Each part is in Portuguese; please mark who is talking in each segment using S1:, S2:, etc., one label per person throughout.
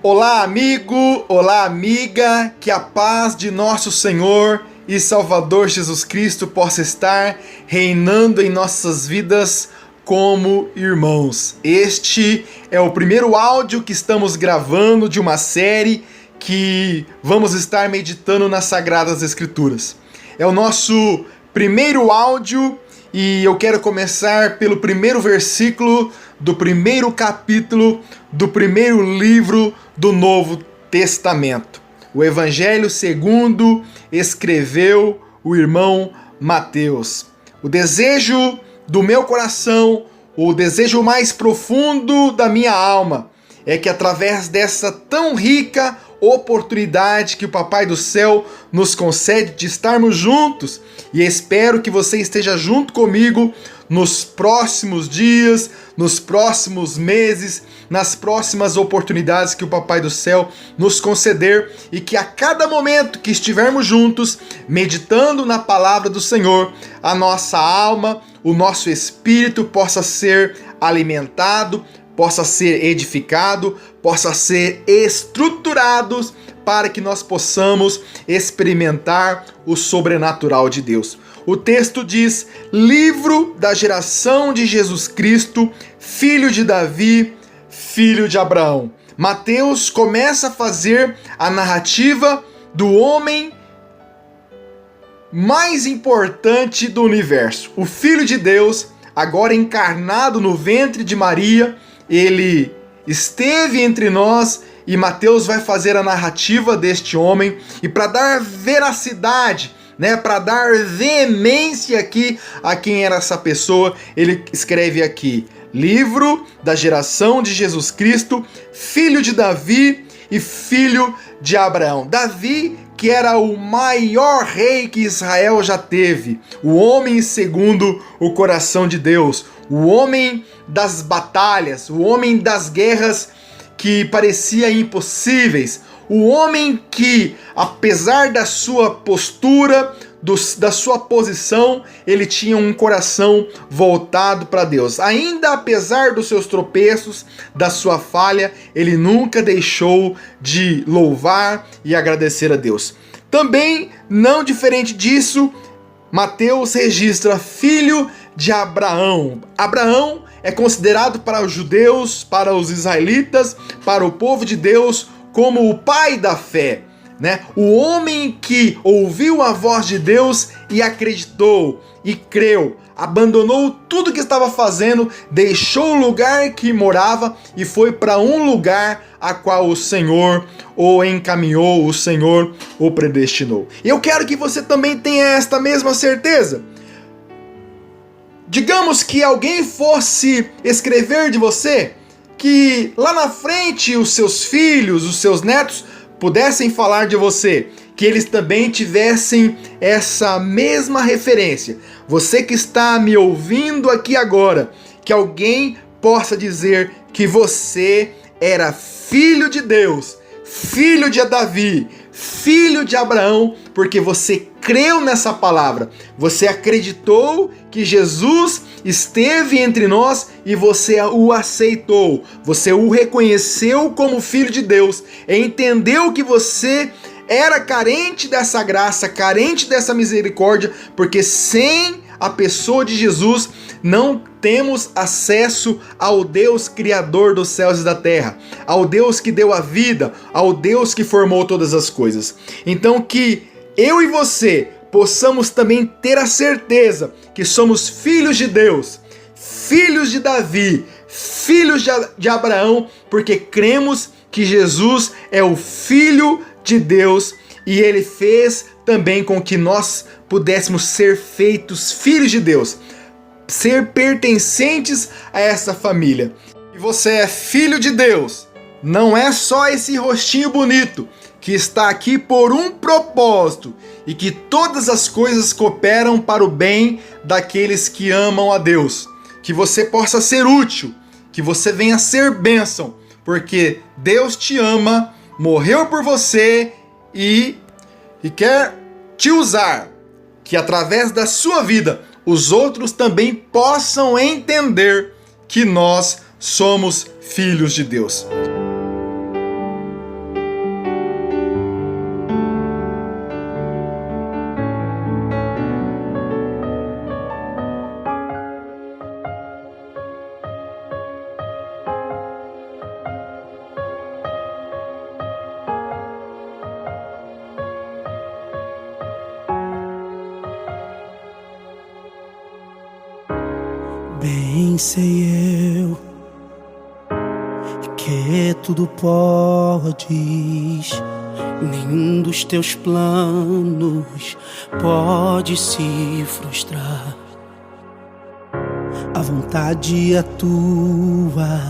S1: Olá, amigo, olá, amiga, que a paz de nosso Senhor e Salvador Jesus Cristo possa estar reinando em nossas vidas como irmãos. Este é o primeiro áudio que estamos gravando de uma série que vamos estar meditando nas Sagradas Escrituras. É o nosso primeiro áudio e eu quero começar pelo primeiro versículo do primeiro capítulo do primeiro livro do Novo Testamento. O Evangelho segundo escreveu o irmão Mateus. O desejo do meu coração, o desejo mais profundo da minha alma, é que através dessa tão rica oportunidade que o Papai do Céu nos concede de estarmos juntos, e espero que você esteja junto comigo nos próximos dias, nos próximos meses, nas próximas oportunidades que o Papai do Céu nos conceder, e que a cada momento que estivermos juntos, meditando na palavra do Senhor, a nossa alma, o nosso espírito possa ser alimentado, possa ser edificado, possa ser estruturado para que nós possamos experimentar o sobrenatural de Deus. O texto diz: livro da geração de Jesus Cristo, filho de Davi, filho de Abraão. Mateus começa a fazer a narrativa do homem mais importante do universo, o Filho de Deus, agora encarnado no ventre de Maria. Ele esteve entre nós e Mateus vai fazer a narrativa deste homem, e para dar veracidade, para dar veemência aqui a quem era essa pessoa, ele escreve aqui: livro da geração de Jesus Cristo, filho de Davi e filho de Abraão. Davi, que era o maior rei que Israel já teve, o homem segundo o coração de Deus, o homem das batalhas, o homem das guerras que parecia impossíveis, o homem que, apesar da sua postura, da sua posição, ele tinha um coração voltado para Deus. Ainda apesar dos seus tropeços, da sua falha, ele nunca deixou de louvar e agradecer a Deus. Também, não diferente disso, Mateus registra filho de Abraão. Abraão é considerado para os judeus, para os israelitas, para o povo de Deus, como o pai da fé, O homem que ouviu a voz de Deus e acreditou e creu, abandonou tudo que estava fazendo, deixou o lugar que morava e foi para um lugar a qual o Senhor o encaminhou, o Senhor o predestinou. E eu quero que você também tenha esta mesma certeza. Digamos que alguém fosse escrever de você, que lá na frente os seus filhos, os seus netos pudessem falar de você, que eles também tivessem essa mesma referência. Você que está me ouvindo aqui agora, que alguém possa dizer que você era filho de Deus, filho de Davi, filho de Abraão, porque você creu nessa palavra, você acreditou que Jesus esteve entre nós e você o aceitou, você o reconheceu como filho de Deus, entendeu que você era carente dessa graça, carente dessa misericórdia, porque sem a pessoa de Jesus não temos acesso ao Deus Criador dos céus e da terra, ao Deus que deu a vida, ao Deus que formou todas as coisas. Então que eu e você possamos também ter a certeza que somos filhos de Deus, filhos de Davi, filhos de Abraão, porque cremos que Jesus é o Filho de Deus e ele fez também com que nós pudéssemos ser feitos filhos de Deus, ser pertencentes a essa família. E você é filho de Deus, não é só esse rostinho bonito que está aqui por um propósito, e que todas as coisas cooperam para o bem daqueles que amam a Deus. Que você possa ser útil, que você venha ser bênção, porque Deus te ama, morreu por você e quer te usar, que através da sua vida os outros também possam entender que nós somos filhos de Deus.
S2: Bem sei eu que tudo podes, nenhum dos teus planos pode se frustrar. A vontade é tua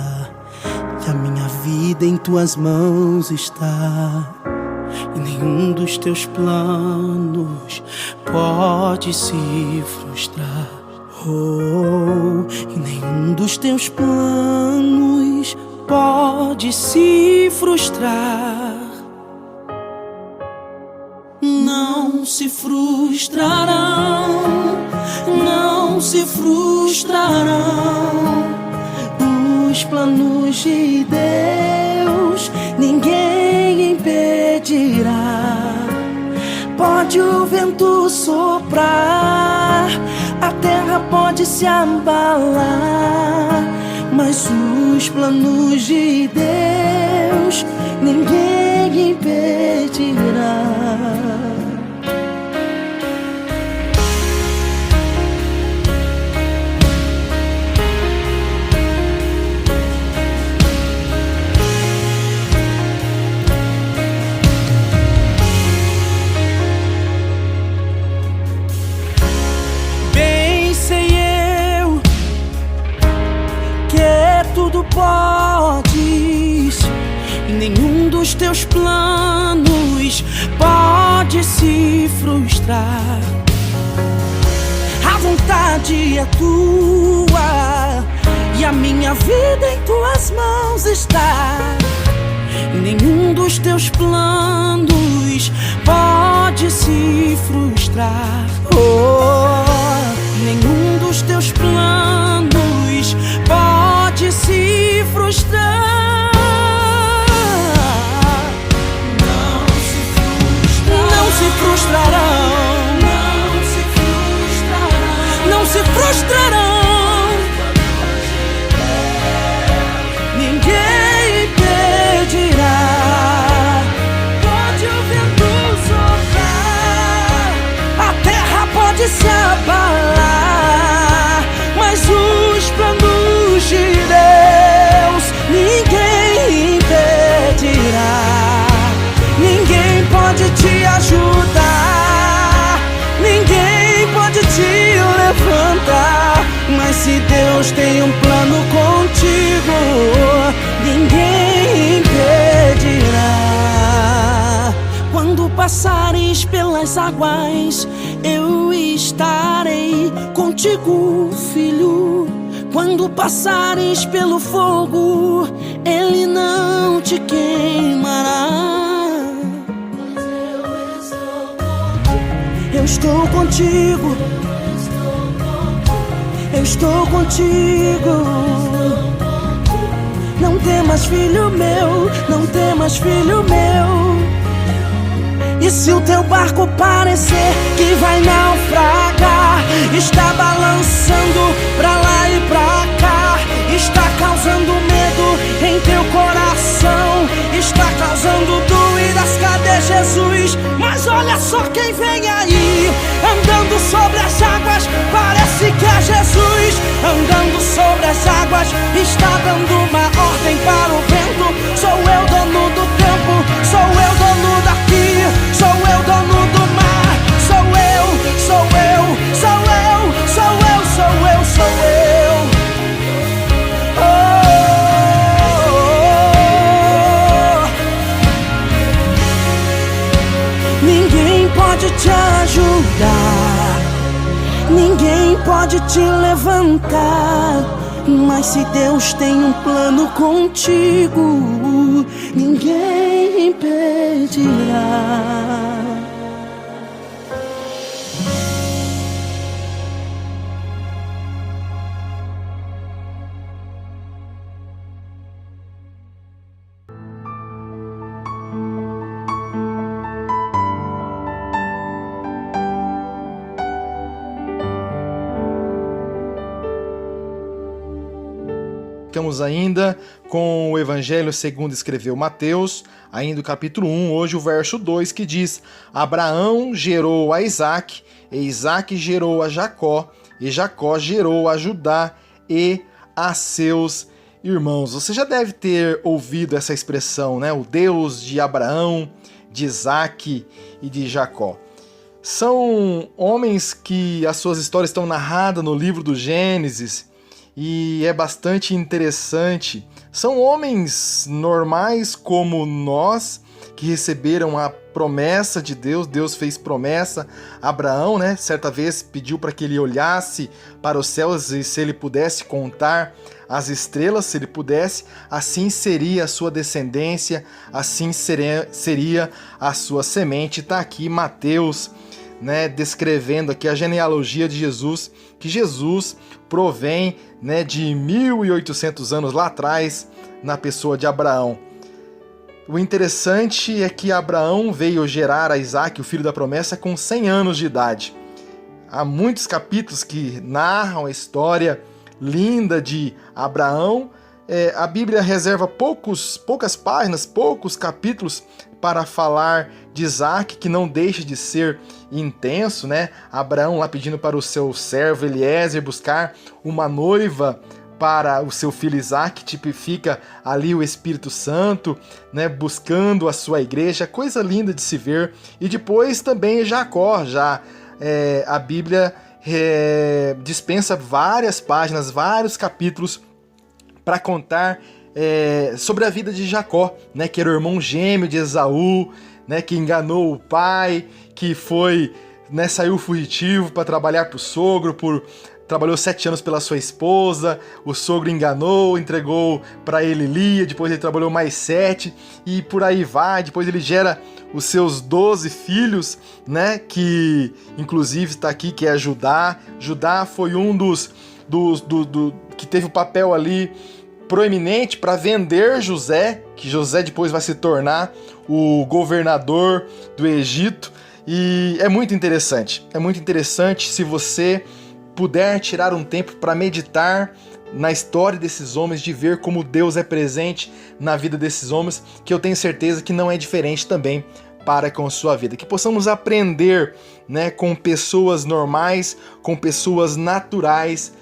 S2: e a minha vida em tuas mãos está. E nenhum dos teus planos pode se frustrar. Oh, e nenhum dos teus planos pode se frustrar. Não se frustrarão, não se frustrarão os planos de Deus, ninguém impedirá. Pode o vento soprar, a terra pode se abalar, mas os planos de Deus ninguém impedirá. Tudo podes, e nenhum dos teus planos pode se frustrar. A vontade é tua e a minha vida em tuas mãos está. E nenhum dos teus planos pode se frustrar. Oh, nenhum dos teus planos pode se frustrar. Não se frustrarão, não se frustrarão, não se frustrarão. Ninguém impedirá. Pode o vento soprar, a terra pode se abalar, mas os planos de Deus ninguém impedirá. Ninguém pode te ajudar, ninguém pode te levantar, mas se Deus tem um plano contigo, ninguém impedirá. Quando passares pelas águas, eu estarei contigo, filho. Quando passares pelo fogo, ele não te queimará. Eu estou contigo, eu estou contigo. Não temas, filho meu, não temas, filho meu. E se o teu barco parecer que vai naufragar, está balançando pra lá e pra cá, está causando medo em teu coração, está causando dúvidas, cadê Jesus? Mas olha só quem vem aí, andando sobre as águas, parece que é Jesus. Andando sobre as águas, está dando uma ordem para o vento. Sou eu dono do tempo, sou eu dono daqui, sou eu dono do mar. Sou eu, sou eu, sou eu, sou eu, sou eu, sou eu. Oh, ninguém pode te ajudar, ninguém pode te levantar, mas se Deus tem um plano contigo, ninguém impedirá.
S1: Ficamos ainda com o Evangelho segundo escreveu Mateus, ainda o capítulo 1, hoje o verso 2, que diz: Abraão gerou a Isaque, e Isaque gerou a Jacó, e Jacó gerou a Judá e a seus irmãos. Você já deve ter ouvido essa expressão, né? O Deus de Abraão, de Isaac e de Jacó. São homens que as suas histórias estão narradas no livro do Gênesis e é bastante interessante. São homens normais como nós, que receberam a promessa de Deus. Deus fez promessa a Abraão, né? Certa vez pediu para que ele olhasse para os céus e se ele pudesse contar as estrelas, se ele pudesse, assim seria a sua descendência, assim seria a sua semente. Está aqui Mateus, né, descrevendo aqui a genealogia de Jesus, que Jesus provém, né, de 1800 anos lá atrás, na pessoa de Abraão. O interessante é que Abraão veio gerar a Isaac, o filho da promessa, com 100 anos de idade. Há muitos capítulos que narram a história linda de Abraão. A Bíblia reserva poucas páginas, poucos capítulos para falar de Isaac, que não deixa de ser intenso, né? Abraão lá pedindo para o seu servo Eliezer buscar uma noiva para o seu filho Isaac, tipifica ali o Espírito Santo, né, buscando a sua igreja, coisa linda de se ver. E depois também Jacó, a Bíblia dispensa várias páginas, vários capítulos para contar sobre a vida de Jacó, né, que era o irmão gêmeo de Esaú, né, que enganou o pai, que foi, né, saiu fugitivo para trabalhar para o sogro, trabalhou 7 anos pela sua esposa, o sogro enganou, entregou para ele Lia, depois ele trabalhou mais 7 e por aí vai. Depois ele gera os seus 12 filhos, né, que inclusive está aqui, que é Judá. Judá foi um que teve o papel ali proeminente para vender José, que José depois vai se tornar o governador do Egito. E é muito interessante se você puder tirar um tempo para meditar na história desses homens, de ver como Deus é presente na vida desses homens, que eu tenho certeza que não é diferente também para com a sua vida. Que possamos aprender, né, com pessoas normais, com pessoas naturais,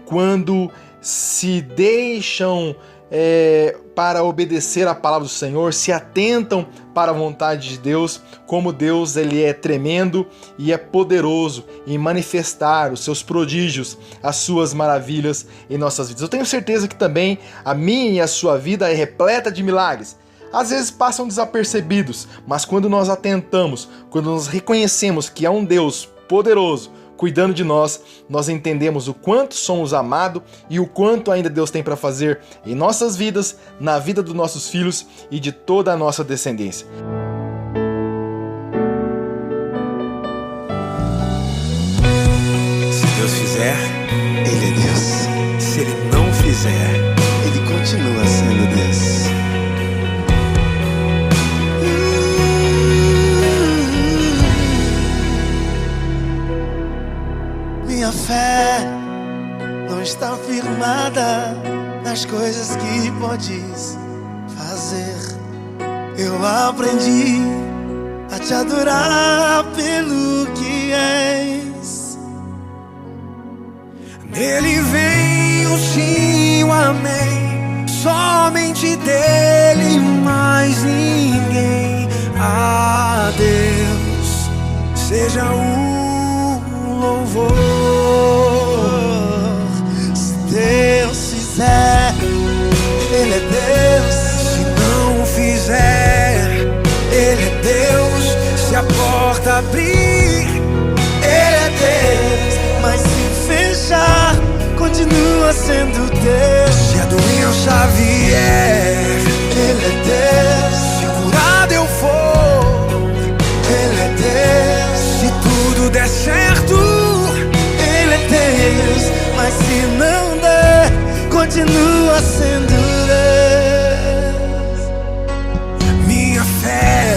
S1: quando se deixam para obedecer a palavra do Senhor, se atentam para a vontade de Deus, como Deus ele é tremendo e é poderoso em manifestar os seus prodígios, as suas maravilhas em nossas vidas. Eu tenho certeza que também a minha e a sua vida é repleta de milagres. Às vezes passam desapercebidos, mas quando nós atentamos, quando nós reconhecemos que há um Deus poderoso cuidando de nós, nós entendemos o quanto somos amados e o quanto ainda Deus tem para fazer em nossas vidas, na vida dos nossos filhos e de toda a nossa descendência.
S2: Se Deus fizer, Ele é Deus. Se Ele não fizer, Ele continua sendo Deus. Minha fé não está firmada nas coisas que podes fazer. Eu aprendi a te adorar pelo que és. Nele vem o sim, o amém, somente dele, mais ninguém. A Deus seja o louvor. Se Deus fizer, Ele é Deus. Se não fizer, Ele é Deus. Se a porta abrir, Ele é Deus. Mas se fechar, continua sendo Deus. Se a doença vier, Ele é Deus. Se curado eu for, Ele é Deus. Se tudo der certo, Ele é Deus. Mas se não der, continua sendo Deus. Minha fé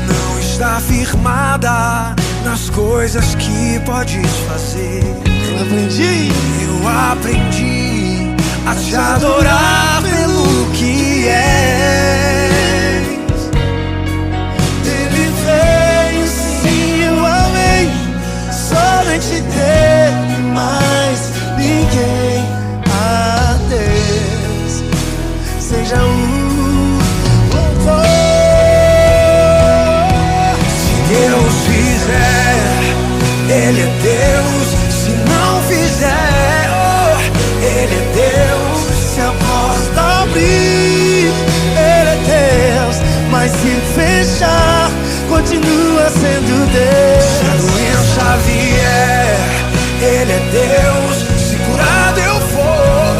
S2: não está firmada nas coisas que podes fazer. Eu aprendi a te adorar pelo que és. Ele veio, sim, eu amei, somente dele, mais ninguém. seja o louvor. Se Deus fizer, Ele é Deus. Se não fizer, oh, Ele é Deus. Se a porta abrir, Ele é Deus. Mas se fechar, continua sendo Deus. Se a doença vier, Ele é Deus. Se curado eu for,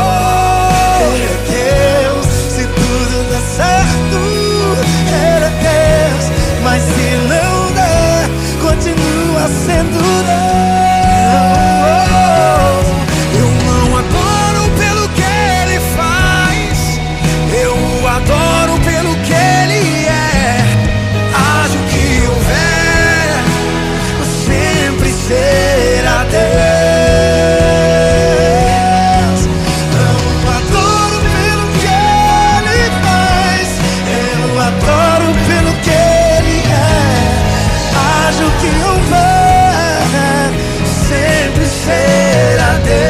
S2: Ele é Deus. Se tudo der certo, Ele é Deus. Mas se não der, continua sendo Deus. Eu não adoro pelo que Ele faz, eu o adoro pelo que Ele é. Haja o que houver, sempre será Deus. Eu adoro pelo que Ele faz, eu adoro pelo que Ele é. Haja o que houver, sempre será Deus.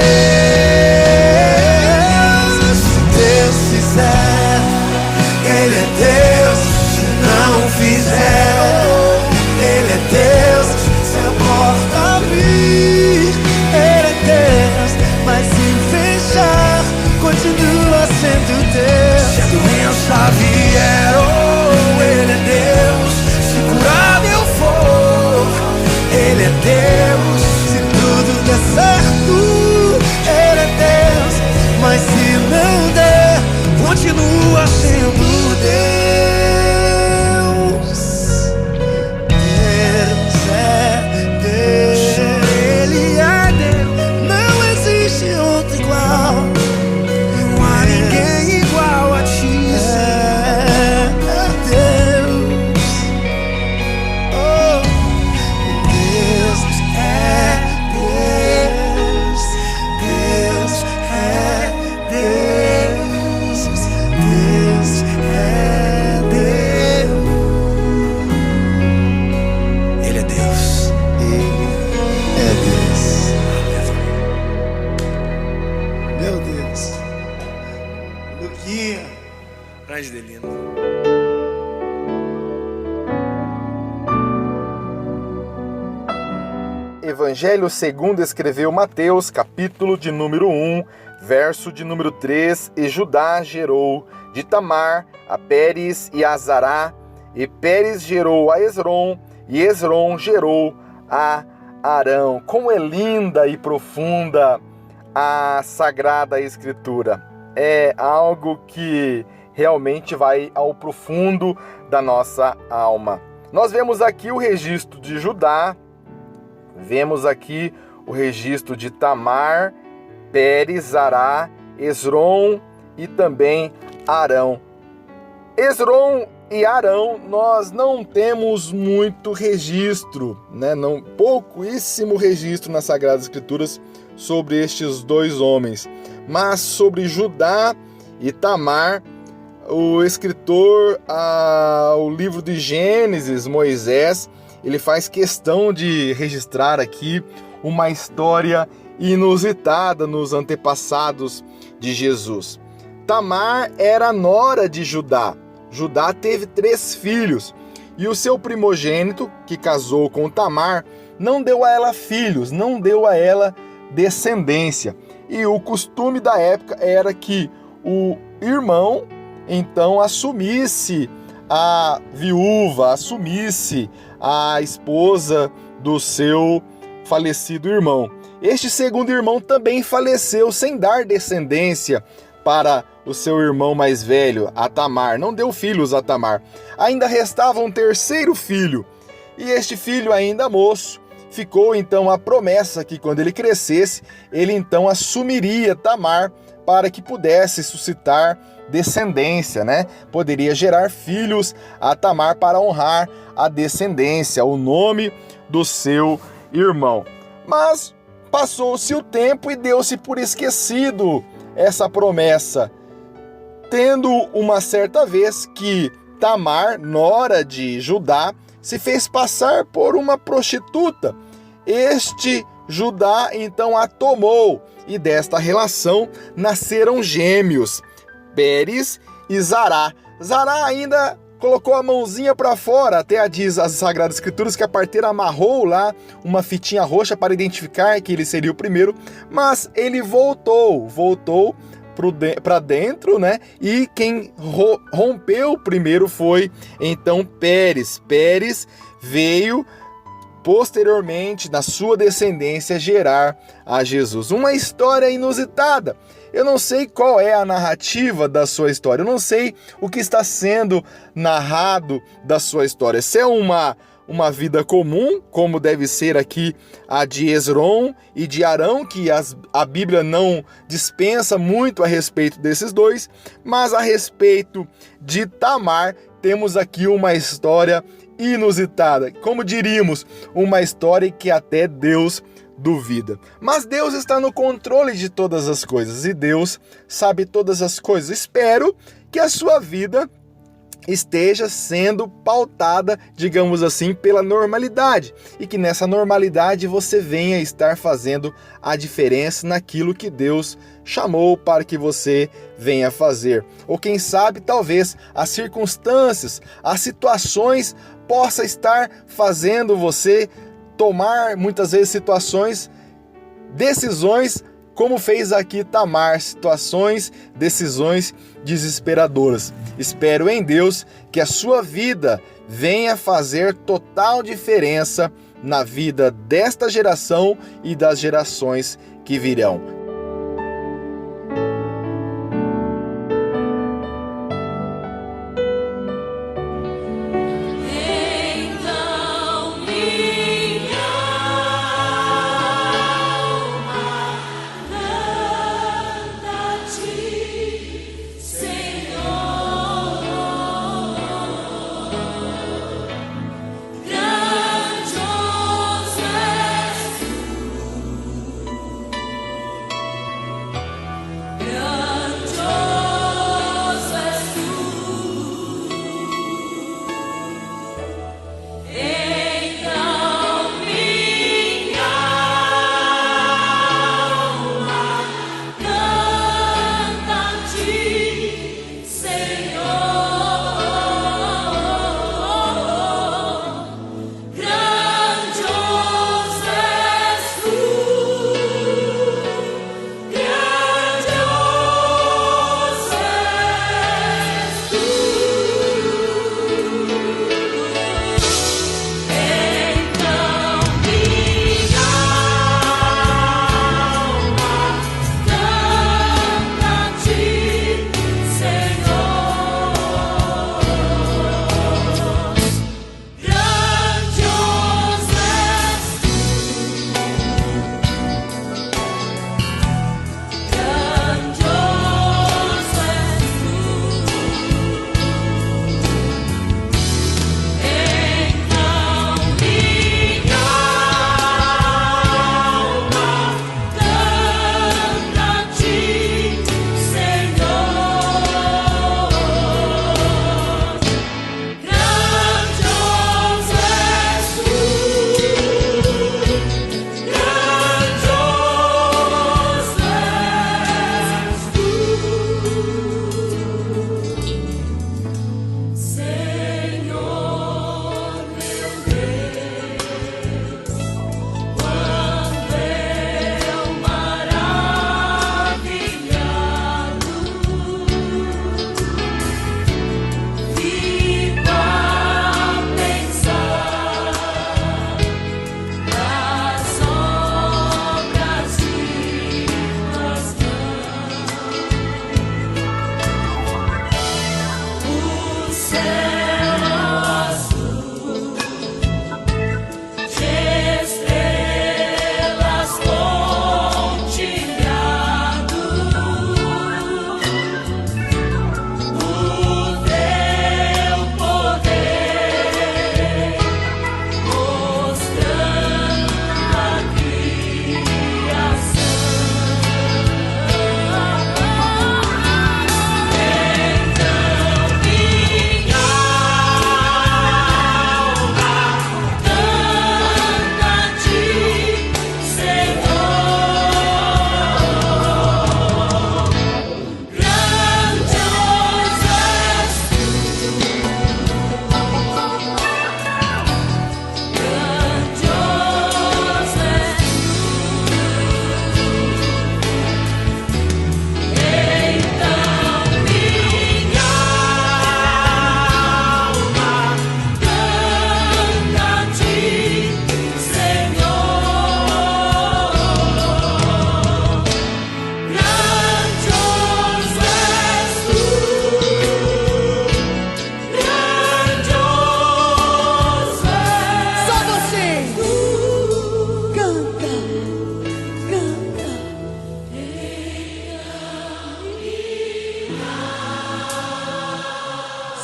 S2: Se Deus fizer, Ele é Deus. Se não fizer, Ele é Deus. Se a porta abrir, Ele é Deus. Mas se fechar, continua sendo Deus. Se a doença vier, oh, Ele é Deus. Se curado eu for, Ele é Deus. Se tudo der certo, Ele é Deus. Mas se não der, continua sendo Deus. Deus é Deus. Ele é Deus. Não existe outro igual. Não há ninguém igual a ti. É Deus. Oh, Deus é Deus. Deus é Deus. Deus é Deus. Ele é Deus. Ele é Deus. Meu Deus. Luquinha. Traz Delino.
S1: Evangelho segundo escreveu Mateus, capítulo de número 1, verso de número 3. E Judá gerou de Tamar a Pérez e a Zará, e Pérez gerou a Esrom, e Esrom gerou a Arão. Como é linda e profunda a Sagrada Escritura. É algo que realmente vai ao profundo da nossa alma. Nós vemos aqui o registro de Judá, vemos aqui o registro de Tamar, Pérez, Zará, Esrom e também Arão. Esrom e Arão, nós não temos muito registro, né? Pouquíssimo registro nas Sagradas Escrituras sobre estes dois homens. Mas sobre Judá e Tamar, o escritor ao livro de Gênesis, Moisés, ele faz questão de registrar aqui uma história inusitada nos antepassados de Jesus. Tamar era nora de Judá. Judá teve 3 filhos, e o seu primogênito, que casou com Tamar, não deu a ela filhos, não deu a ela descendência. E o costume da época era que o irmão, então, assumisse a viúva, assumisse a esposa do seu falecido irmão. Este segundo irmão também faleceu sem dar descendência para o seu irmão mais velho, a Tamar. Não deu filhos a Tamar. Ainda restava um terceiro filho, e este filho, ainda moço, ficou então a promessa que quando ele crescesse, ele então assumiria Tamar para que pudesse suscitar descendência, né? Poderia gerar filhos a Tamar para honrar a descendência, o nome do seu irmão. Mas passou-se o tempo e deu-se por esquecido essa promessa, tendo uma certa vez que Tamar, nora de Judá, se fez passar por uma prostituta. Este Judá então a tomou, e desta relação nasceram gêmeos, Pérez e Zará. Zará ainda colocou a mãozinha para fora, até diz as Sagradas Escrituras que a parteira amarrou lá uma fitinha roxa para identificar que ele seria o primeiro, mas ele voltou para dentro, né? E quem rompeu primeiro foi então Pérez. Pérez veio posteriormente, na sua descendência, gerar a Jesus. Uma história inusitada. Eu não sei qual é a narrativa da sua história, eu não sei o que está sendo narrado da sua história. Se é uma vida comum, como deve ser aqui a de Esrom e de Arão, que a Bíblia não dispensa muito a respeito desses dois, mas a respeito de Tamar, temos aqui uma história inusitada. Como diríamos, uma história que até Deus duvida. Mas Deus está no controle de todas as coisas e Deus sabe todas as coisas. Espero que a sua vida esteja sendo pautada, digamos assim, pela normalidade e que nessa normalidade você venha estar fazendo a diferença naquilo que Deus chamou para que você venha fazer. Ou quem sabe, talvez as circunstâncias, as situações possa estar fazendo você tomar muitas vezes decisões como fez aqui Tamar, decisões desesperadoras. Espero em Deus que a sua vida venha fazer total diferença na vida desta geração e das gerações que virão.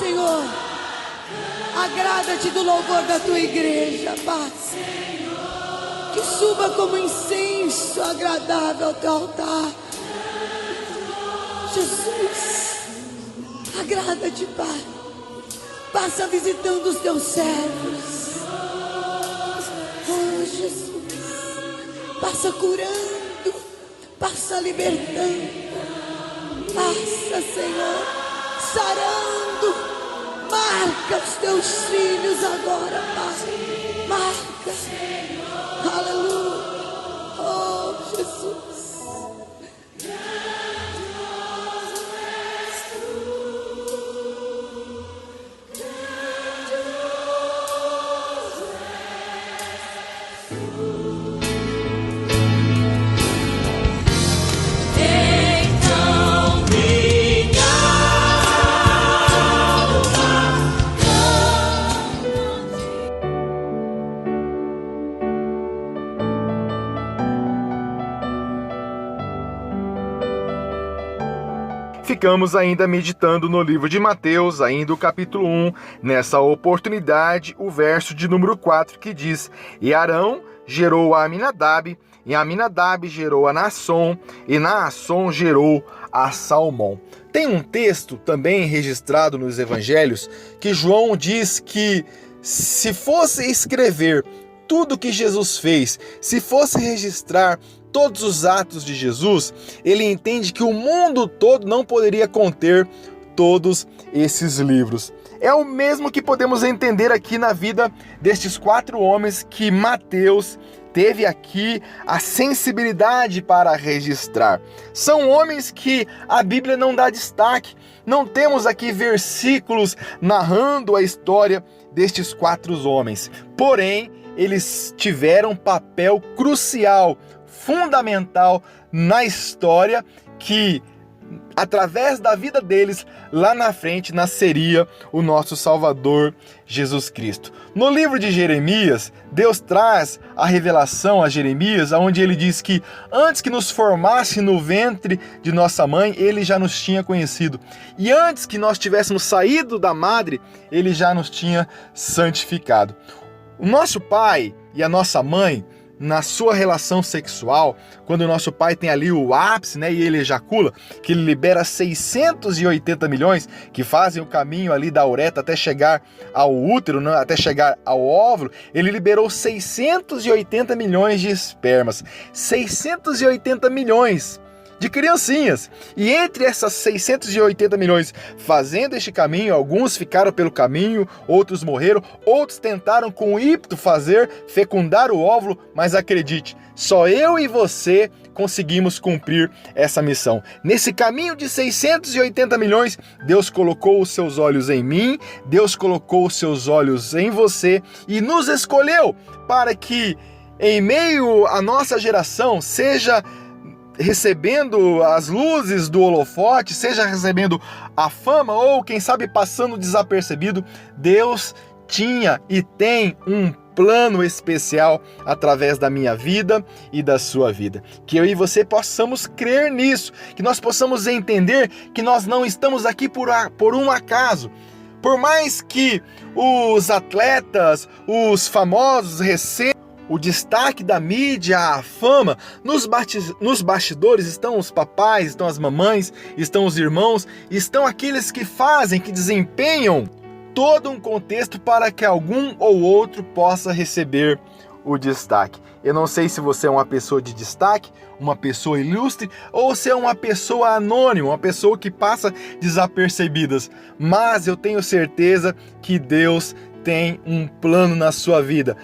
S3: Senhor. Agrada-te do louvor da tua igreja, Pai. Que suba como incenso agradável ao teu altar. Jesus, agrada-te, Pai. Passa visitando os teus servos. Oh, Jesus. Passa curando. Passa libertando. Passa, Senhor, sarando. Marca os teus filhos agora, Pai. Marca. Aleluia. Oh, Jesus.
S1: Ficamos ainda meditando no livro de Mateus, ainda o capítulo 1, nessa oportunidade, o verso de número 4, que diz: E Arão gerou a Aminadab, e Aminadab gerou a Naasson, e Naasson gerou a Salmão. Tem um texto também registrado nos evangelhos, que João diz que se fosse escrever tudo que Jesus fez, se fosse registrar todos os atos de Jesus, ele entende que o mundo todo não poderia conter todos esses livros. É o mesmo que podemos entender aqui na vida destes 4 homens que Mateus teve aqui a sensibilidade para registrar. São homens que a Bíblia não dá destaque. Não temos aqui versículos narrando a história destes 4 homens. Porém, eles tiveram um papel crucial, fundamental na história, que através da vida deles, lá na frente nasceria o nosso Salvador Jesus Cristo. No livro de Jeremias, Deus traz a revelação a Jeremias, onde ele diz que antes que nos formasse no ventre de nossa mãe, ele já nos tinha conhecido. E antes que nós tivéssemos saído da madre, ele já nos tinha santificado. O nosso pai e a nossa mãe, na sua relação sexual, quando o nosso pai tem ali o ápice, né, e ele ejacula, que ele libera 680 milhões, que fazem o caminho ali da uretra até chegar ao útero, né, até chegar ao óvulo, ele liberou 680 milhões de espermas. 680 milhões de criancinhas. E entre essas 680 milhões fazendo este caminho, alguns ficaram pelo caminho, outros morreram, outros tentaram com ímpeto fecundar o óvulo, mas acredite, só eu e você conseguimos cumprir essa missão. Nesse caminho de 680 milhões, Deus colocou os seus olhos em mim, Deus colocou os seus olhos em você e nos escolheu para que, em meio à nossa geração, seja recebendo as luzes do holofote, seja recebendo a fama ou, quem sabe, passando desapercebido, Deus tinha e tem um plano especial através da minha vida e da sua vida. Que eu e você possamos crer nisso, que nós possamos entender que nós não estamos aqui por um acaso. Por mais que os atletas, os famosos recebam o destaque da mídia, a fama, nos bastidores estão os papais, estão as mamães, estão os irmãos, estão aqueles que fazem, que desempenham todo um contexto para que algum ou outro possa receber o destaque. Eu não sei se você é uma pessoa de destaque, uma pessoa ilustre, ou se é uma pessoa anônima, uma pessoa que passa desapercebidas, mas eu tenho certeza que Deus tem um plano na sua vida.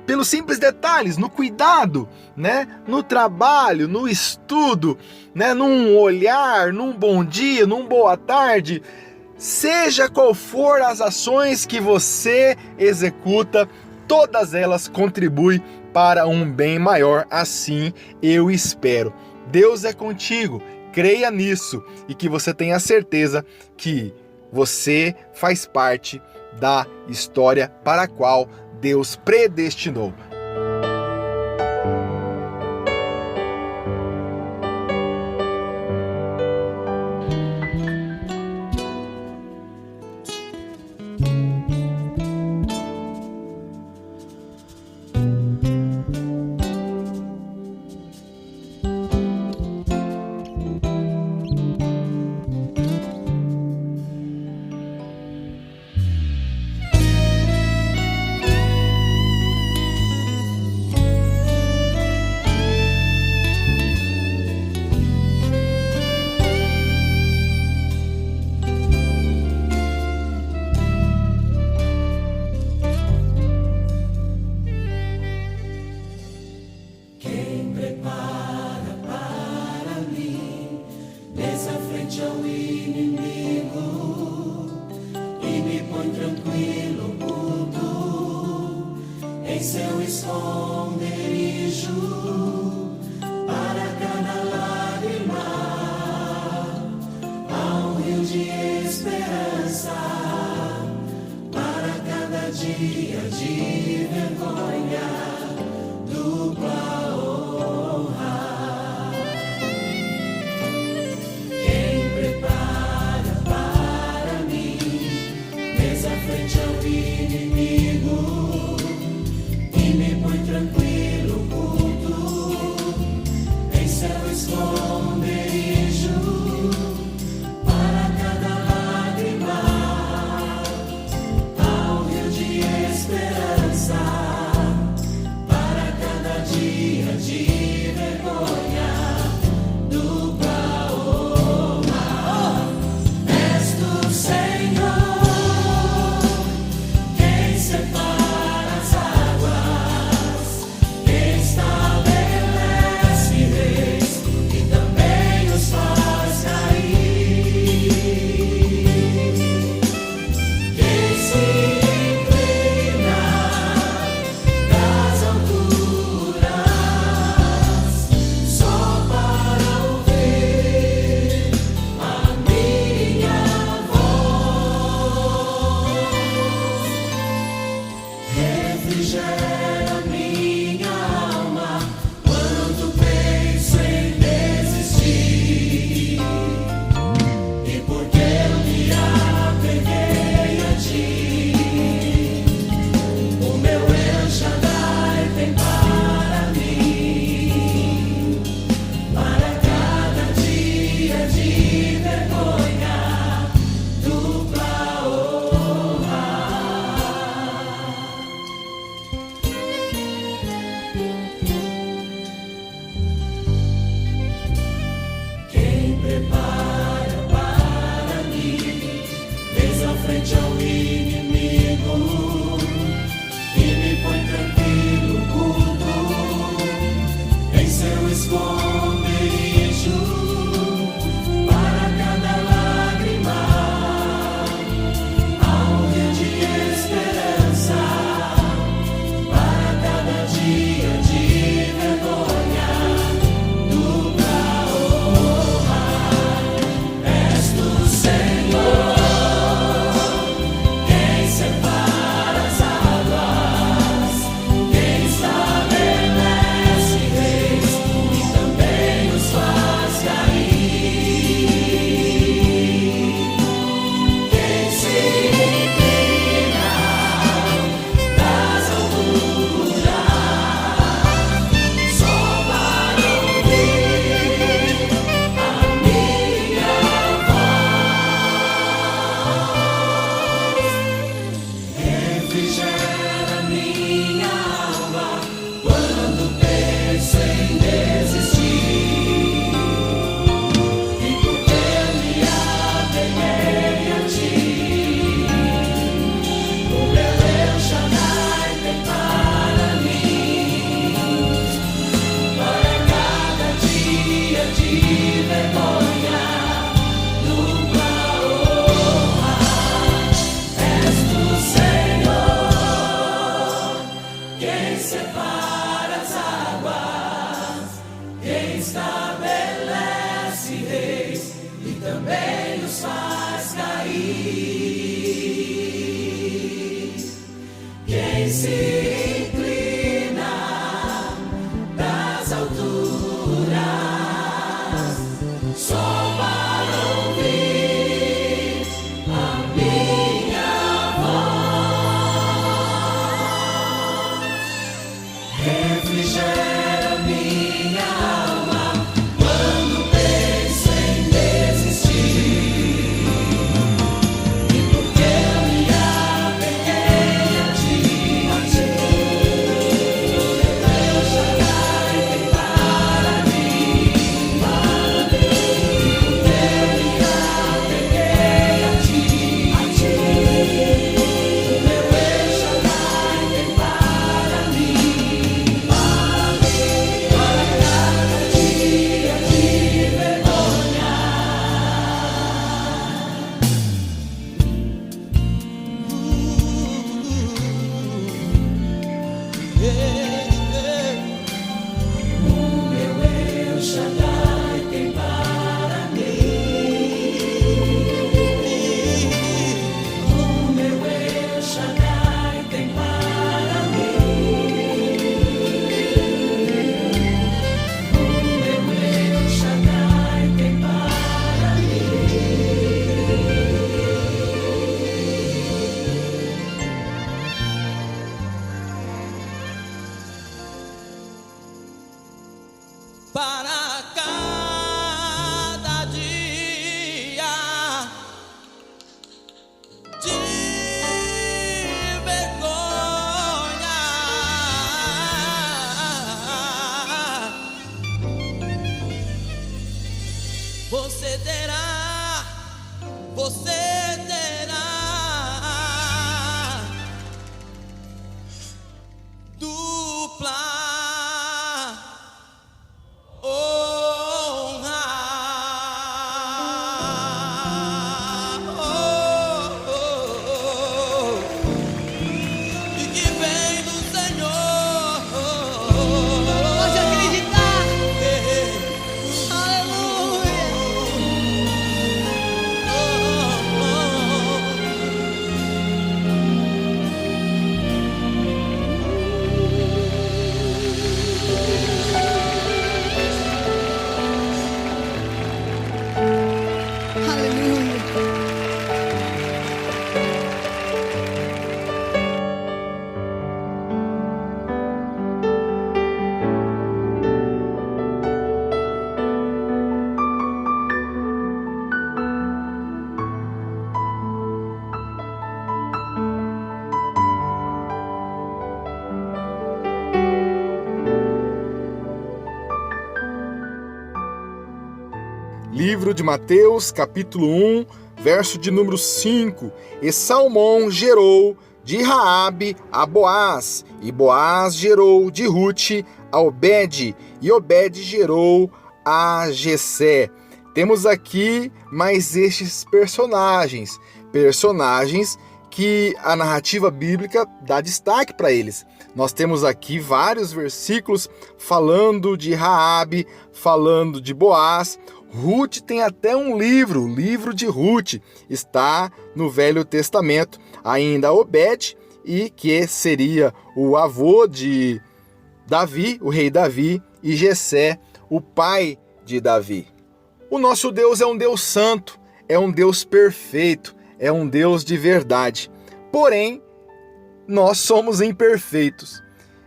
S1: Pelos simples detalhes, no cuidado, né? No trabalho, no estudo, né? Num olhar, num bom dia, num boa tarde. Seja qual for as ações que você executa, todas elas contribuem para um bem maior, assim eu espero. Deus é contigo, creia nisso e que você tenha certeza que você faz parte da história para a qual Deus predestinou.
S2: põe tranquilo, oculto, em seu esconderijo. Para cada lágrima há um rio de esperança. Para cada dia de vergonha, dupla honra. Quem prepara para mim mesa frente ao inimigo e me põe tranquilo, oculto, em seu esconderijo. Para cada lágrima há um rio de esperança. Para cada dia de vergonha, dupla honra. És tu, Senhor, quem separa as águas, quem estabelece reis e também os faz cair. Quem se inclina das alturas só para ouvir a minha voz. Refrigera minha alma quando penso em desistir. E porque eu me apeguei a ti, o meu El Shaddai tem para mim. Para cada dia de vergonha, dupla honra. Quem prepara para mim mesa frente ao inimigo e me põe tranquilo, oculto, em seu esconderijo. Para cada lágrima há um rio de esperança. Para cada dia de vergonha, dupla honra. És tu, Senhor, quem separa as águas, quem estabelece reis e também os faz cair. Quem se inclina das alturas só para ouvir a minha voz. Refrigera minha alma quando penso em desistir. E porque eu me apeguei a ti, o meu El Shaddai tem para mim. Para cada dia de vergonha, dupla honra. És tu, Senhor, quem separa as águas, quem estabelece reis e também os faz cair. Quem se inclina das alturas só para ouvir a minha voz. Refrigera minha alma quando penso em desistir. E porque eu me apeguei a ti, Para cada dia de vergonha, você terá dupla honra. E que vem do Senhor.
S3: Pode acreditar. Aleluia. Aleluia.
S1: Livro de Mateus, capítulo 1, verso de número 5. E Salmão gerou de Raabe a Boaz, e Boaz gerou de Rute a Obed, e Obed gerou a Jessé. Temos aqui mais estes personagens que a narrativa bíblica dá destaque para eles. Nós temos aqui vários versículos falando de Raabe, falando de Boaz. Ruth tem até um livro, o livro de Ruth, está no Velho Testamento. Ainda Obed, e que seria o avô de Davi, o rei Davi, e Jessé, o pai de Davi. O nosso Deus é um Deus santo, é um Deus perfeito, é um Deus de verdade. Porém, nós somos imperfeitos.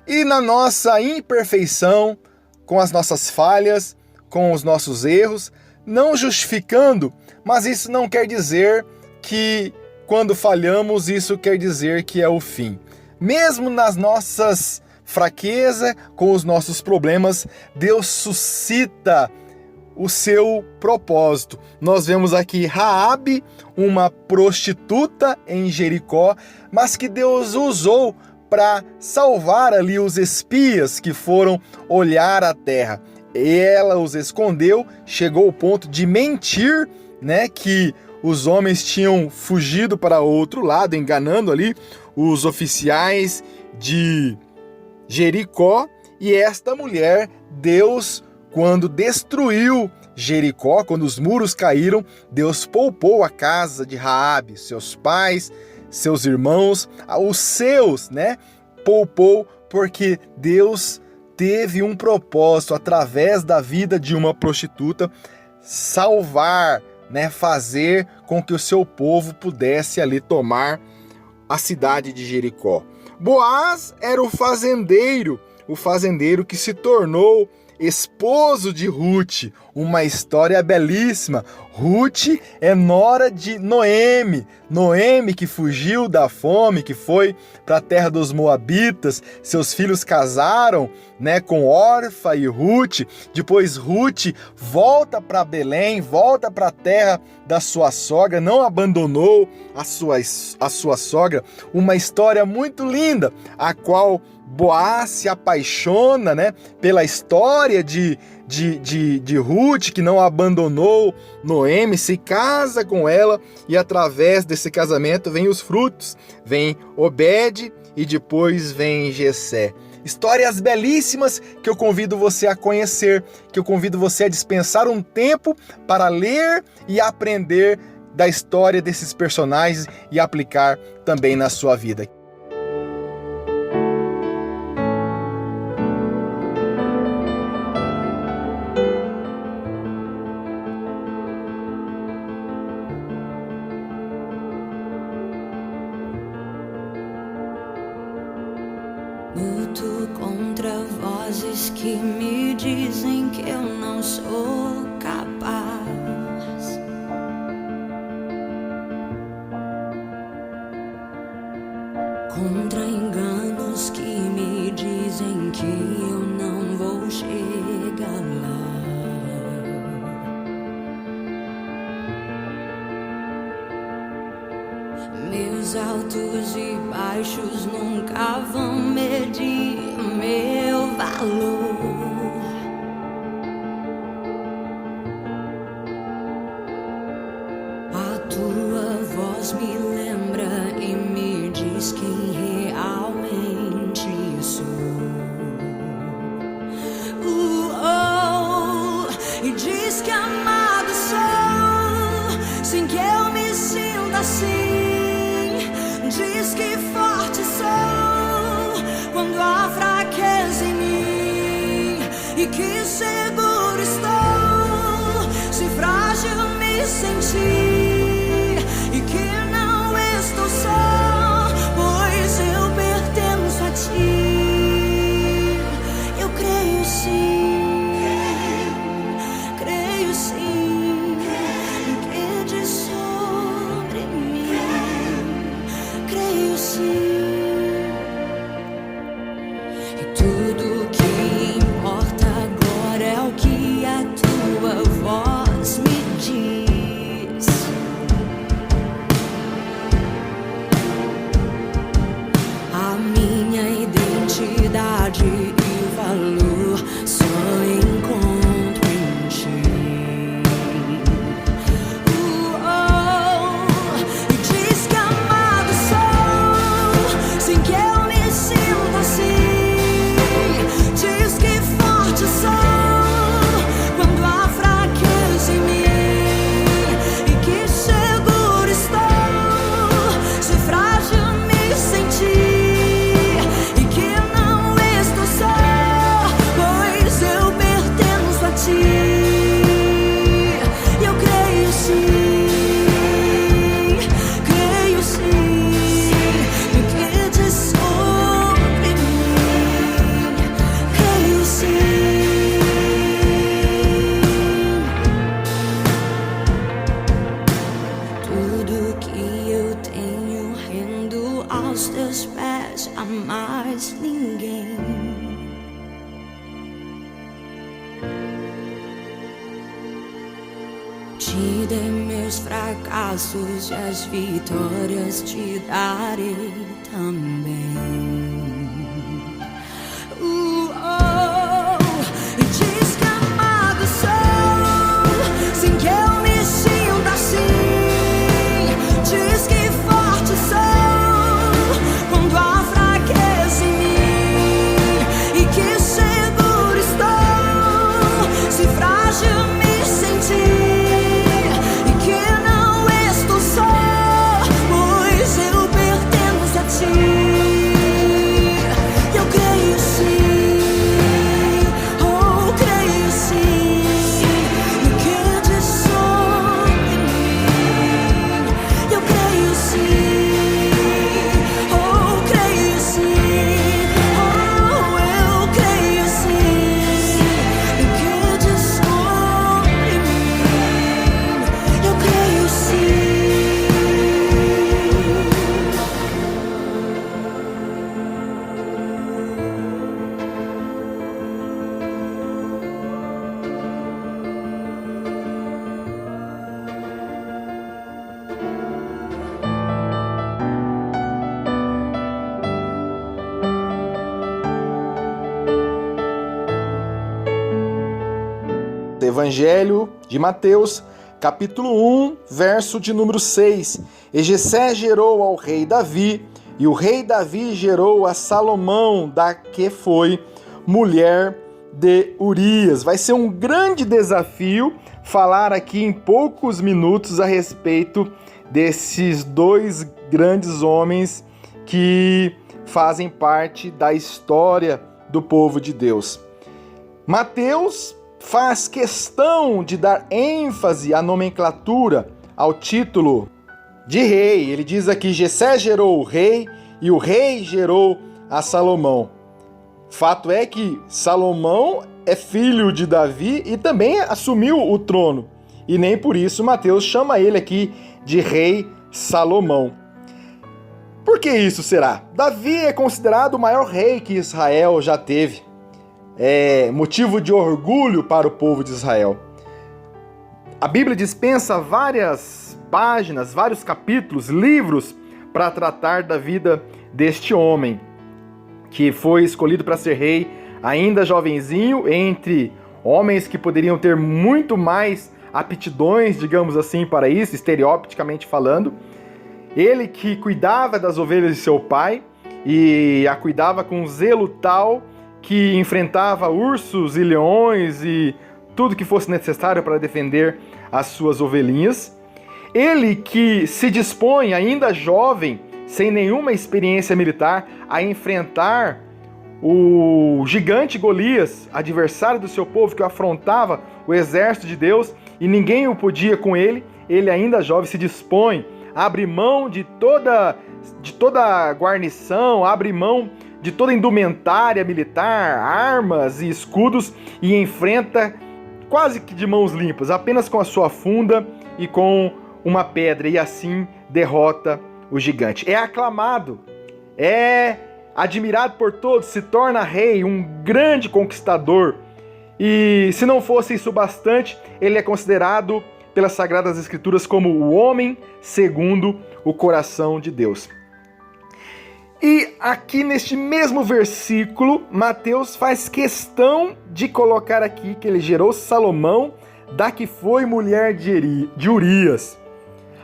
S1: E na nossa imperfeição, com as nossas falhas, com os nossos erros, não justificando, mas isso não quer dizer que quando falhamos, isso quer dizer que é o fim. Mesmo nas nossas fraquezas, com os nossos problemas, Deus suscita o seu propósito. Nós vemos aqui Raabe, uma prostituta em Jericó, mas que Deus usou para salvar ali os espias que foram olhar a terra. Ela os escondeu, chegou ao ponto de mentir, que os homens tinham fugido para outro lado, enganando ali os oficiais de Jericó. E esta mulher, Deus, quando destruiu Jericó, quando os muros caíram, Deus poupou a casa de Raabe, seus pais, seus irmãos, os seus, poupou, porque Deus teve um propósito através da vida de uma prostituta, salvar, fazer com que o seu povo pudesse ali tomar a cidade de Jericó. Boaz era o fazendeiro que se tornou esposo de Ruth, uma história belíssima. Ruth é nora de Noemi, que fugiu da fome, que foi para a terra dos Moabitas. Seus filhos casaram, com Orfa e Ruth. Depois Ruth volta para Belém, volta para a terra da sua sogra, não abandonou a sua sogra. Uma história muito linda, a qual Boaz se apaixona, pela história de Ruth, que não abandonou Noemi, se casa com ela, e através desse casamento vem os frutos, vem Obed e depois vem Jessé. Histórias belíssimas que eu convido você a conhecer, que eu convido você a dispensar um tempo para ler e aprender da história desses personagens e aplicar também na sua vida.
S4: Luto contra vozes que me dizem que eu não sou capaz. Contra enganos que me dizem que eu não vou chegar lá. Meus altos e baixos nunca vão medir meu valor. A tua voz me lembra e me diz quem realmente sou. E diz que amado sou, sem que eu me sinta assim. Diz que forte sou quando há fraqueza em mim, e que seguro estou se frágil me sentir, e que não estou só, pois eu pertenço a ti. Eu creio sim, creio sim, que diz sobre mim. Creio sim, e tudo que importa agora é o que a tua voz me diz. A minha identidade e valor só encontro em ti. Aos teus pés, a mais ninguém. Te dei meus fracassos e as vitórias te darei também. Diz que amado sou, sem que eu me sinta assim. Diz que forte sou quando há fraqueza em mim, e que seguro estou se frágil me sentir, e que não estou só, pois eu pertenço a ti. Eu creio sim, oh, creio sim, no que diz sobre mim. Eu creio sim.
S1: Evangelho de Mateus, capítulo 1, verso de número 6. E Jessé gerou ao rei Davi E o rei Davi gerou a Salomão, da que foi mulher de Urias. Vai ser um grande desafio falar aqui em poucos minutos a respeito desses dois grandes homens que fazem parte da história do povo de Deus. Mateus faz questão de dar ênfase à nomenclatura, ao título de rei. Ele diz aqui: Jessé gerou o rei e o rei gerou a Salomão. Fato é que Salomão é filho de Davi e também assumiu o trono. E nem por isso Mateus chama ele aqui de rei Salomão. Por que isso será? Davi é considerado o maior rei que Israel já teve. É motivo de orgulho para o povo de Israel. A Bíblia dispensa várias páginas, vários capítulos, livros para tratar da vida deste homem, que foi escolhido para ser rei ainda jovenzinho, entre homens que poderiam ter muito mais aptidões, digamos assim, para isso, estereotipicamente falando. Ele que cuidava das ovelhas de seu pai e a cuidava com zelo tal que enfrentava ursos e leões e tudo que fosse necessário para defender as suas ovelhinhas. Ele que se dispõe, ainda jovem, sem nenhuma experiência militar, a enfrentar o gigante Golias, adversário do seu povo, que afrontava o exército de Deus, e ninguém o podia com ele. Ele ainda jovem se dispõe, abre mão de toda a guarnição, abre mão de toda indumentária militar, armas e escudos, e enfrenta quase que de mãos limpas, apenas com a sua funda e com uma pedra, e assim derrota o gigante. É aclamado, é admirado por todos, se torna rei, um grande conquistador. E se não fosse isso bastante, ele é considerado pelas Sagradas Escrituras como o homem segundo o coração de Deus. E aqui neste mesmo versículo, Mateus faz questão de colocar aqui que ele gerou Salomão, da que foi mulher de Urias.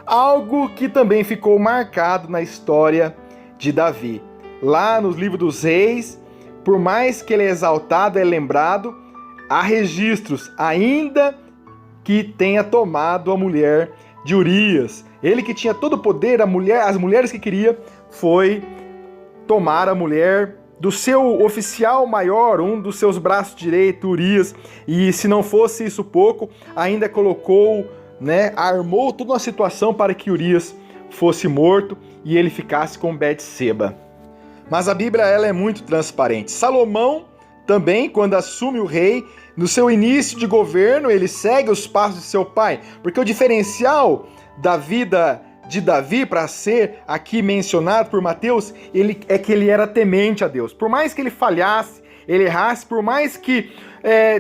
S1: Algo que também ficou marcado na história de Davi. Lá nos livros dos reis, por mais que ele é exaltado, é lembrado, há registros, ainda que tenha tomado a mulher de Urias. Ele que tinha todo o poder, as mulheres que queria, foi tomar a mulher do seu oficial maior, um dos seus braços direitos, Urias, e se não fosse isso pouco, ainda colocou, armou toda uma situação para que Urias fosse morto e ele ficasse com Betseba. Mas a Bíblia ela é muito transparente. Salomão também, quando assume o rei, no seu início de governo, ele segue os passos de seu pai, porque o diferencial da vida de Davi, para ser aqui mencionado por Mateus, é que ele era temente a Deus. Por mais que ele falhasse, ele errasse, por mais que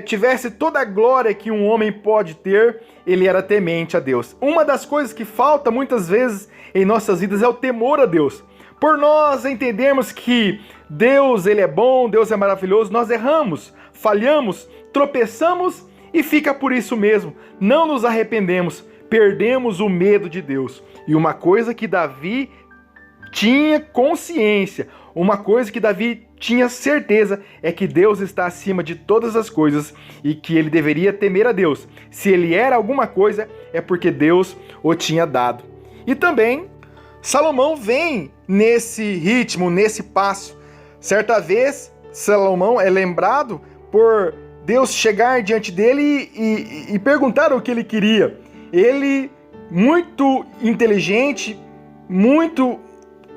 S1: tivesse toda a glória que um homem pode ter, ele era temente a Deus. Uma das coisas que falta muitas vezes em nossas vidas é o temor a Deus. Por nós entendermos que Deus ele é bom, Deus é maravilhoso, nós erramos, falhamos, tropeçamos e fica por isso mesmo. Não nos arrependemos, perdemos o medo de Deus. E uma coisa que Davi tinha consciência, uma coisa que Davi tinha certeza é que Deus está acima de todas as coisas e que ele deveria temer a Deus. Se ele era alguma coisa, é porque Deus o tinha dado. E também, Salomão vem nesse ritmo, nesse passo. Certa vez, Salomão é lembrado por Deus chegar diante dele e perguntar o que ele queria. Ele, muito inteligente, muito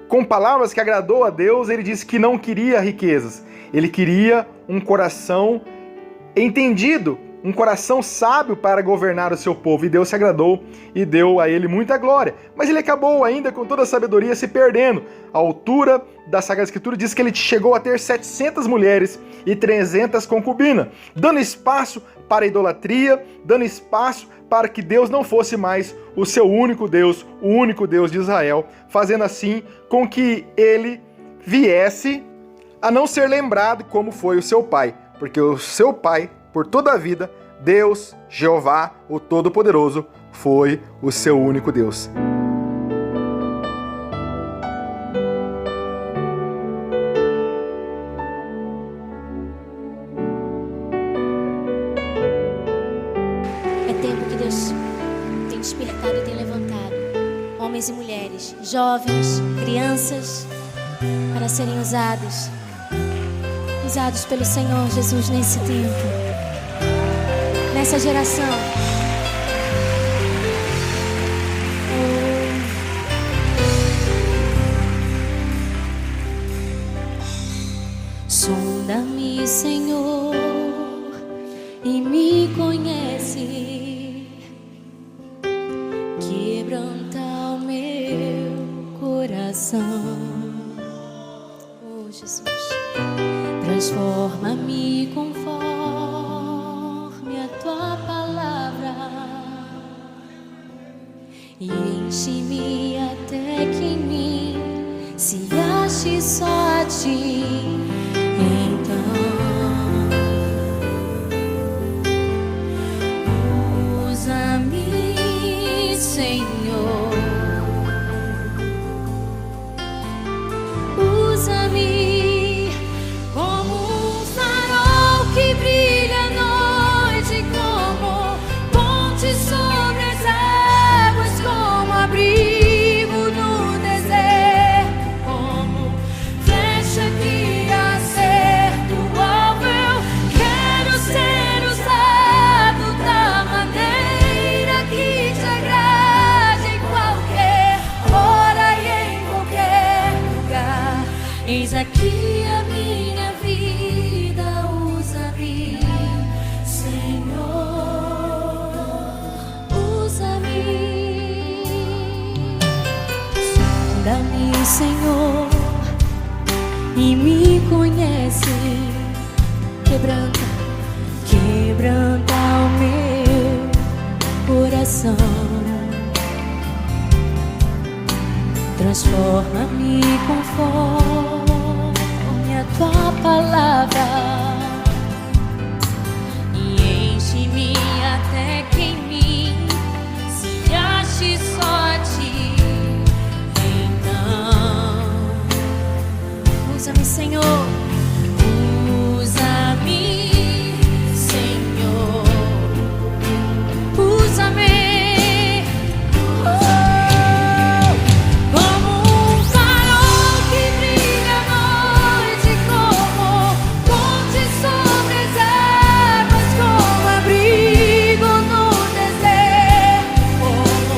S1: com palavras que agradou a Deus, ele disse que não queria riquezas. Ele queria um coração entendido, um coração sábio para governar o seu povo. E Deus se agradou e deu a ele muita glória. Mas ele acabou ainda com toda a sabedoria se perdendo. A altura da Sagrada Escritura diz que ele chegou a ter 700 mulheres e 300 concubinas, dando espaço para a idolatria, dando espaço para que Deus não fosse mais o seu único Deus, o único Deus de Israel, fazendo assim com que ele viesse a não ser lembrado como foi o seu pai, porque o seu pai, por toda a vida, Deus, Jeová, o Todo-Poderoso, foi o seu único Deus.
S5: jovens, crianças, para serem usados pelo Senhor Jesus nesse tempo, nessa geração.
S4: Sonda-me, Senhor, e me conhece. Quebranta o meu coração. Oh, Jesus. Transforma-me conforme a tua palavra e enche-me até que em mim se ache só a ti. Então usa-me, Senhor, usa-me como um farol que brilha à noite, como ponte sobre as águas, como abrigo no deserto, como flecha que acerta o alvo. Eu quero ser usado da maneira que te agrade, em qualquer hora e em qualquer lugar. Eis aqui a minha vida, usa-me, Senhor, usa-me. Sonda-me, Senhor, e me conhece. Quebranta o meu coração. Transforma-me conforme a tua palavra e enche-me até que em mim se ache só a ti. Então usa-me, Senhor, usa-me, Senhor, usa-me. Como um farol que brilha à noite, como ponte sobre as águas, como abrigo no deserto, como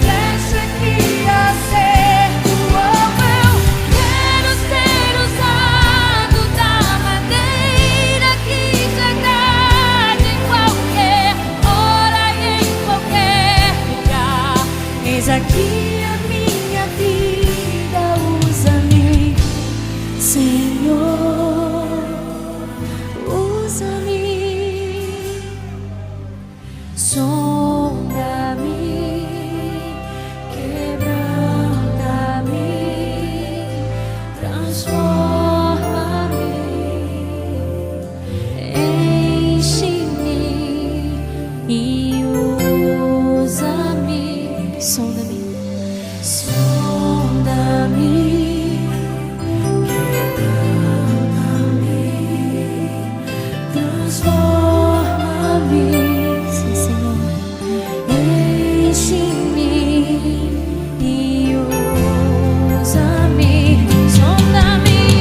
S4: flecha que acerta o alvo. Eu quero ser usado da maneira que te agrade, em qualquer hora e em qualquer lugar. Eis aqui a minha vida, usa-me, Senhor, usa-me. Sonda-me, quebranta-me, transforma-me, enche-me e usa-me. Sonda-me, sonda-me, quebranta-me, transforma-me. Sim, Senhor, enche-me e usa-me. Sonda-me.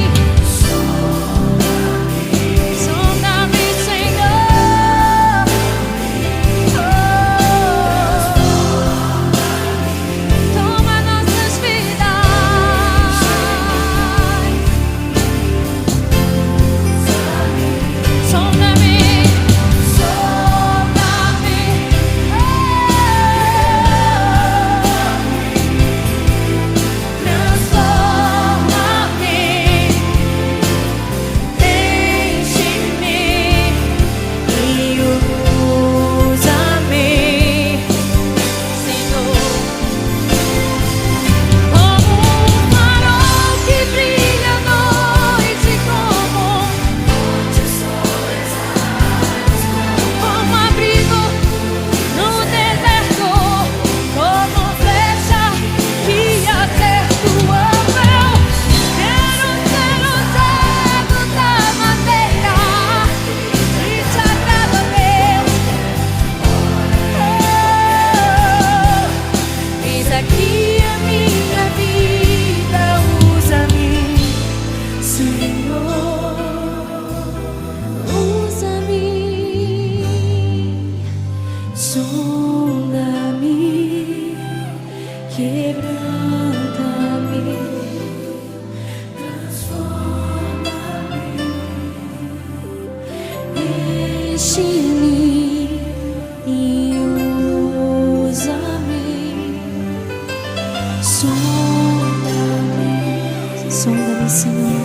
S5: Sonda-me, Senhor.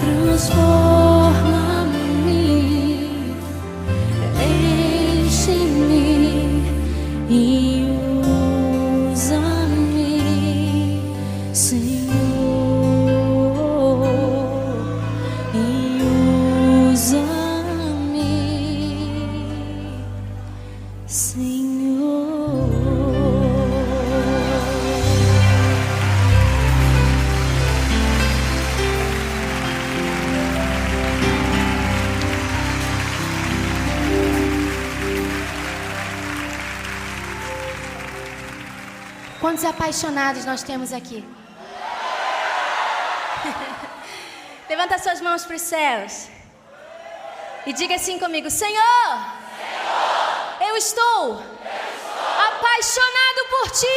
S5: Transforma-me, enche-me e usa-me, Senhor, e usa-me, Senhor. Quantos apaixonados nós temos aqui? Levanta suas mãos para os céus e diga assim comigo: Senhor, eu estou apaixonado por Ti.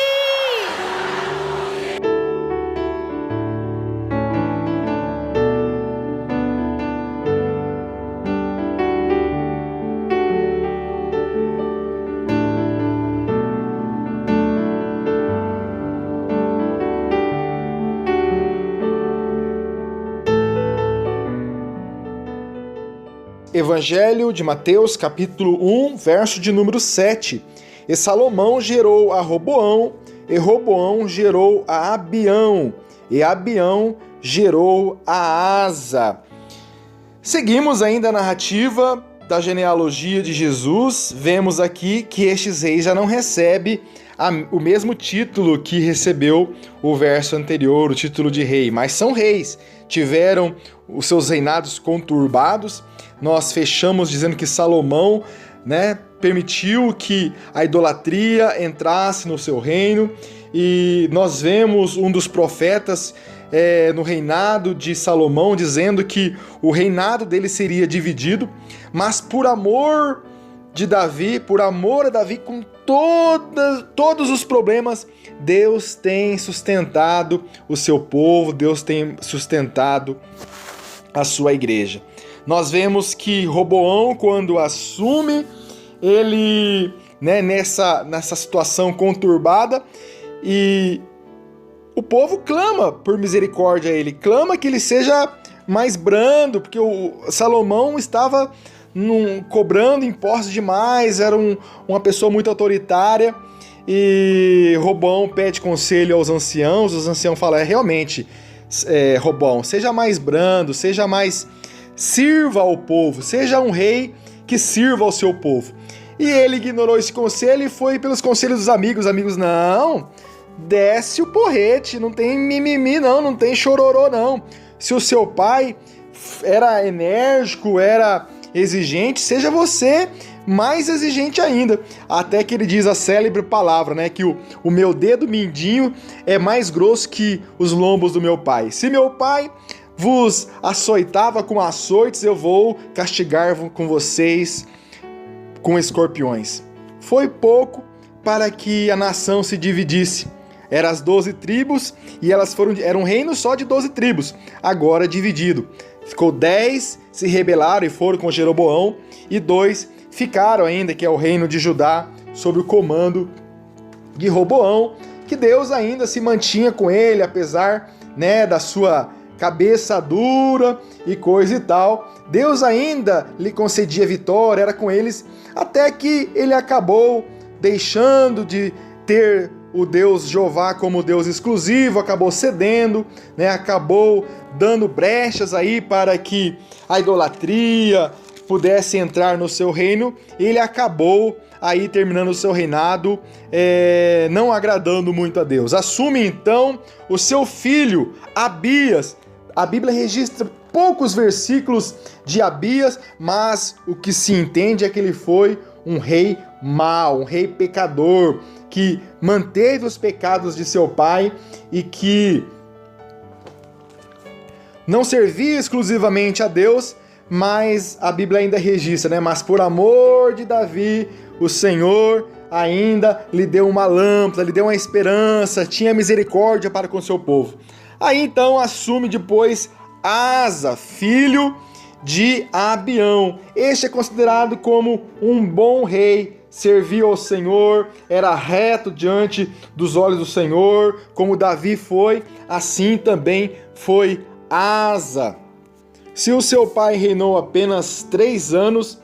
S1: Evangelho de Mateus, capítulo 1, verso de número 7. E Salomão gerou a Roboão, e Roboão gerou a Abião, e Abião gerou a Asa. Seguimos ainda a narrativa da genealogia de Jesus. Vemos aqui que estes reis já não recebem o mesmo título que recebeu o verso anterior, o título de rei, mas são reis. Tiveram os seus reinados conturbados. Nós fechamos dizendo que Salomão, permitiu que a idolatria entrasse no seu reino, e nós vemos um dos profetas no reinado de Salomão dizendo que o reinado dele seria dividido, mas por amor de Davi, por amor a Davi, com todos os problemas, Deus tem sustentado o seu povo, Deus tem sustentado a sua igreja. Nós vemos que Roboão, quando assume, ele, nessa situação conturbada, e o povo clama por misericórdia a ele, clama que ele seja mais brando, porque o Salomão estava cobrando impostos demais, era uma pessoa muito autoritária, e Roboão pede conselho aos anciãos. Os anciãos falam: realmente, Roboão, seja mais brando, seja mais... sirva ao povo, seja um rei que sirva ao seu povo. E ele ignorou esse conselho e foi pelos conselhos dos amigos. Os amigos: não, desce o porrete, não tem mimimi não tem chororô não. Se o seu pai era enérgico, era exigente, seja você mais exigente ainda. Até que ele diz a célebre palavra, que o meu dedo mindinho é mais grosso que os lombos do meu pai. Se meu pai vos açoitava com açoites, eu vou castigar com vocês com escorpiões. Foi pouco para que a nação se dividisse. Eram as 12 tribos e era um reino só de 12 tribos, agora dividido. Ficou 10, se rebelaram e foram com Jeroboão, e 2 ficaram ainda, que é o reino de Judá, sob o comando de Roboão, que Deus ainda se mantinha com ele, apesar da sua cabeça dura e coisa e tal. Deus ainda lhe concedia vitória, era com eles, até que ele acabou deixando de ter o Deus Jeová como Deus exclusivo, acabou cedendo, acabou dando brechas aí para que a idolatria pudesse entrar no seu reino. Ele acabou aí terminando o seu reinado, não agradando muito a Deus. Assume então o seu filho Abias. A Bíblia registra poucos versículos de Abias, mas o que se entende é que ele foi um rei mau, um rei pecador, que manteve os pecados de seu pai e que não servia exclusivamente a Deus, mas a Bíblia ainda registra, mas por amor de Davi, o Senhor ainda lhe deu uma lâmpada, lhe deu uma esperança, tinha misericórdia para com o seu povo. Aí então assume depois Asa, filho de Abião. Este é considerado como um bom rei, serviu ao Senhor, era reto diante dos olhos do Senhor, como Davi foi, assim também foi Asa. Se o seu pai reinou apenas 3 anos,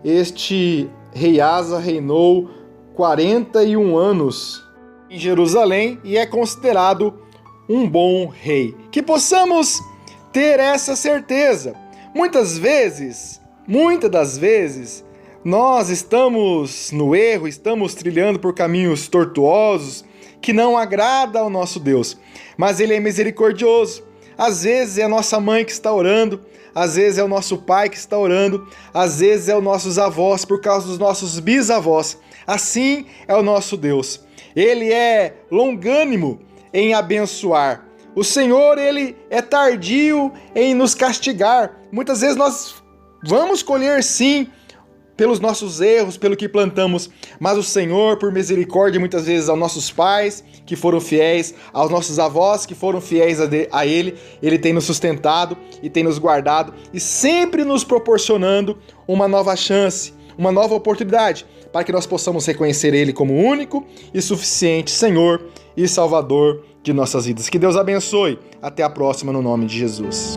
S1: este rei Asa reinou 41 anos em Jerusalém e é considerado um bom rei. Que possamos ter essa certeza. Muitas das vezes, nós estamos no erro, estamos trilhando por caminhos tortuosos que não agrada ao nosso Deus, mas Ele é misericordioso. Às vezes é a nossa mãe que está orando, às vezes é o nosso pai que está orando, às vezes é os nossos avós por causa dos nossos bisavós. Assim é o nosso Deus. Ele é longânimo em abençoar. O Senhor, Ele é tardio em nos castigar. Muitas vezes nós vamos colher sim pelos nossos erros, pelo que plantamos, mas o Senhor, por misericórdia, muitas vezes aos nossos pais que foram fiéis, aos nossos avós que foram fiéis a Ele, Ele tem nos sustentado e tem nos guardado e sempre nos proporcionando uma nova chance, uma nova oportunidade, para que nós possamos reconhecer Ele como único e suficiente Senhor e Salvador de nossas vidas. Que Deus abençoe. Até a próxima, no nome de Jesus.